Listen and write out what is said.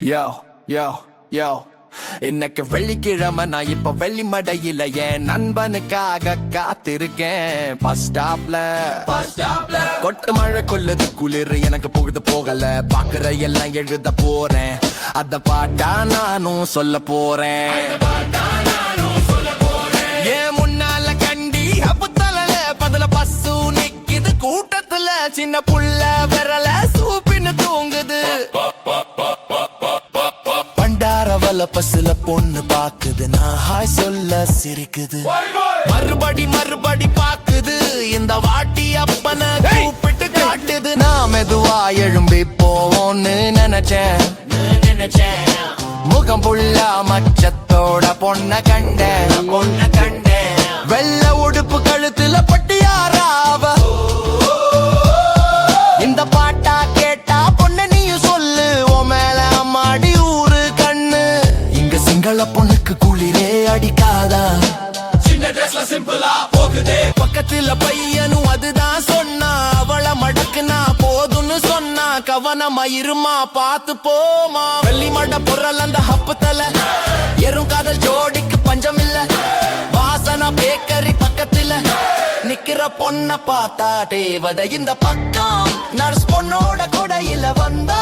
யோ யோ யோ இன்னைக்கு வெள்ளிக்கிழமை நான் இப்ப வெள்ளிமடையில என் நண்பனுக்காக காத்திருக்கேன். பஸ் ஸ்டாப்ல கொட்டு மழை கொள்ளுது குளிர் எனக்கு போகுது போகல பாக்குற எல்லாம் எழுத போறேன். அத பாட்டா நானும் சொல்ல போறேன். ஏன் முன்னால கண்டி அப்புத்தல பதில பஸ்ஸு நிக்குது கூட்டத்துல சின்ன புள்ள விரல சூப்பின்னு தூங்குது. பண்டாரவல பஸ்ல பொண்ணு பாக்குது நான் ஹாய் சொல்ல சிரிக்குது. மறுபடி பாக்குது இந்த வாட்டி அப்பன கூப்பிட்டு காட்டுது. நான் மெதுவா எழும்பி போவோன்னு நினைச்சேன். முகம் புள்ளா மச்சத்தோட பொண்ண கண்டேன். வெள்ள உடுப்பு கழுத்துல பட்டியாராவ இந்த பாட்டா கேட்டா பொண்ணு நீயும் சொல்லு ஓ மேல அம்மாடி ஊரு கண்ணு. இங்க சிங்கள பொண்ணுக்கு குளிரே அடிக்காதா சின்ன ட்ரெஸ்ல சிம்பிளா போகுதே. பக்கத்துல பையனும் அதுதான் சொன்னா அவளை மடக்குனா போதும்னு சொன்னா கவனமா இருமா பாத்து போமா. வெள்ளி மட பொருள் அந்த ஹப்பு தல எறும் காதல் ஜோடிக்கு பஞ்சம் இல்ல. வாசனா பேக்கரி பக்கத்துல நிக்கிற பொண்ண பார்த்தா தேவதை இந்த பக்கம் நர்ஸ் பொண்ணோட கொடையில வந்தா